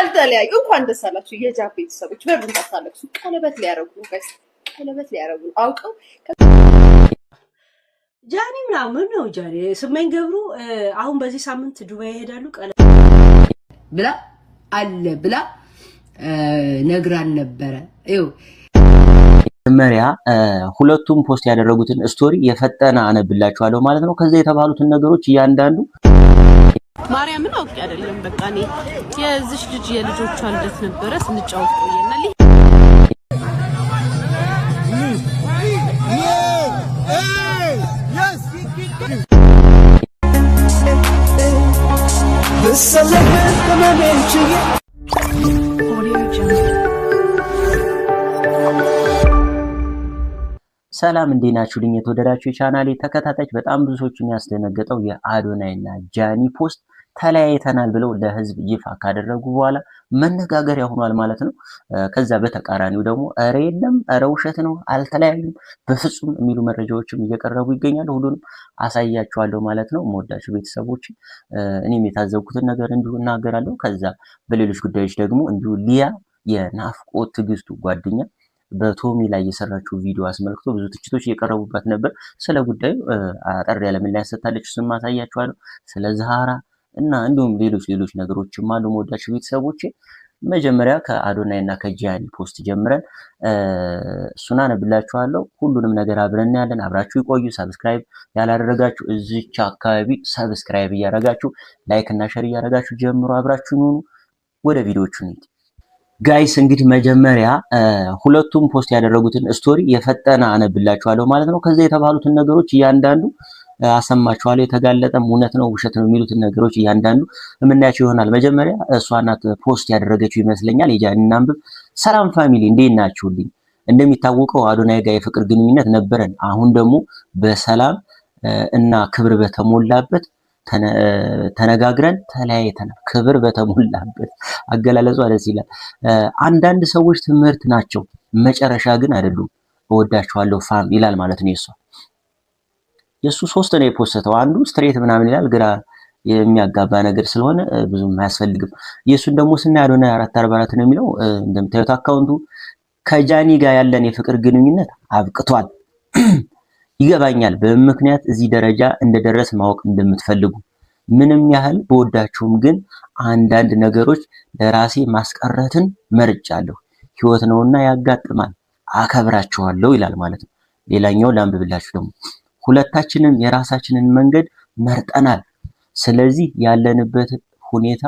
አልተለያዩ እንኳን ደስ አላችሁ የጃብ ቤተሰቦች። በምን ታሳለፉ? ቀለበት ሊያረጉ ነው ጋይስ፣ ቀለበት ሊያረጉ ነው አውቀው። ጃኒ ምናምን ነው ጃኒ ስመኝ ገብሩ አሁን በዚህ ሳምንት ዱባይ ይሄዳሉ። ቀለበት ብላ አለ ብላ ነግራን ነበረ። ይኸው መጀመሪያ ሁለቱም ፖስት ያደረጉትን ስቶሪ የፈጠነ አነብላችኋለሁ ማለት ነው። ከዛ የተባሉትን ነገሮች እያንዳንዱ ማርያምን አውቄ አይደለም በቃ እኔ የዚሽ ልጅ የልጆቿ ልደት ነበረ ስንጫወት ቆየና ሰላም እንዴት ናችሁልኝ? የተወደዳችሁ የቻናሌ ተከታታዮች በጣም ብዙ ሰዎችን ያስደነገጠው የአዶናይና ጃኒ ፖስት ተለያይተናል ብለው ለህዝብ ይፋ ካደረጉ በኋላ መነጋገሪያ ሆኗል ማለት ነው። ከዛ በተቃራኒው ደግሞ ኧረ የለም ኧረ ውሸት ነው አልተለያዩም በፍጹም የሚሉ መረጃዎችም እየቀረቡ ይገኛሉ። ሁሉንም አሳያችኋለሁ ማለት ነው። የምወዳችሁ ቤተሰቦች እኔም የታዘብኩትን ነገር እንዲሁ እናገራለሁ። ከዛ በሌሎች ጉዳዮች ደግሞ እንዲሁ ሊያ የናፍቆት ትዕግስቱ ጓደኛ በቶሚ ላይ የሰራችው ቪዲዮ አስመልክቶ ብዙ ትችቶች እየቀረቡበት ነበር። ስለ ጉዳዩ አጠር ያለ ምላሽ ሰጥታለች፣ እሱን ማሳያችኋለሁ። ስለ ዛሃራ እና እንዲሁም ሌሎች ነገሮችም አሉ። የምወዳችሁ ቤተሰቦች መጀመሪያ ከአዶናይ እና ከጃኒ ፖስት ጀምረን እሱን አነብላችኋለሁ። ሁሉንም ነገር አብረን ያለን አብራችሁ ይቆዩ። ሰብስክራይብ ያላደረጋችሁ እዚች አካባቢ ሰብስክራይብ እያደረጋችሁ ላይክ እና ሼር እያደረጋችሁ ጀምሮ አብራችሁ ሁኑ። ወደ ቪዲዮቹ እንሂድ። ጋይስ እንግዲህ መጀመሪያ ሁለቱም ፖስት ያደረጉትን ስቶሪ የፈጠነ አነብላችኋለሁ ማለት ነው። ከዛ የተባሉትን ነገሮች እያንዳንዱ አሰማችኋለሁ። የተጋለጠም እውነት ነው ውሸት ነው የሚሉትን ነገሮች እያንዳንዱ የምናያቸው ይሆናል። መጀመሪያ እሷ ናት ፖስት ያደረገችው ይመስለኛል። የጃኒን አንብብ። ሰላም ፋሚሊ እንዴት ናችሁልኝ? እንደሚታወቀው አዶናይ ጋር የፍቅር ግንኙነት ነበረን። አሁን ደግሞ በሰላም እና ክብር በተሞላበት ተነጋግረን ተለያይተናል። ክብር በተሞላበት አገላለጹ ደስ ይላል። አንዳንድ ሰዎች ትምህርት ናቸው፣ መጨረሻ ግን አይደሉም። እወዳችኋለሁ ፋም ይላል ማለት ነው። የሱ ሶስት ነው የፖስተው። አንዱ ስትሬት ምናምን ይላል፣ ግራ የሚያጋባ ነገር ስለሆነ ብዙም አያስፈልግም። የሱን ደግሞ ስናይ አዶናይ 444 ነው የሚለው። እንደምታዩት አካውንቱ ከጃኒ ጋር ያለን የፍቅር ግንኙነት አብቅቷል። ይገባኛል በምክንያት እዚህ ደረጃ እንደደረስ ማወቅ እንደምትፈልጉ። ምንም ያህል በወዳችሁም ግን አንዳንድ ነገሮች ለራሴ ማስቀረትን መርጫለሁ። ህይወት ነውና ያጋጥማል። አከብራችኋለሁ ይላል ማለት ነው። ሌላኛው ላንብብላችሁ ደግሞ ሁለታችንም የራሳችንን መንገድ መርጠናል። ስለዚህ ያለንበት ሁኔታ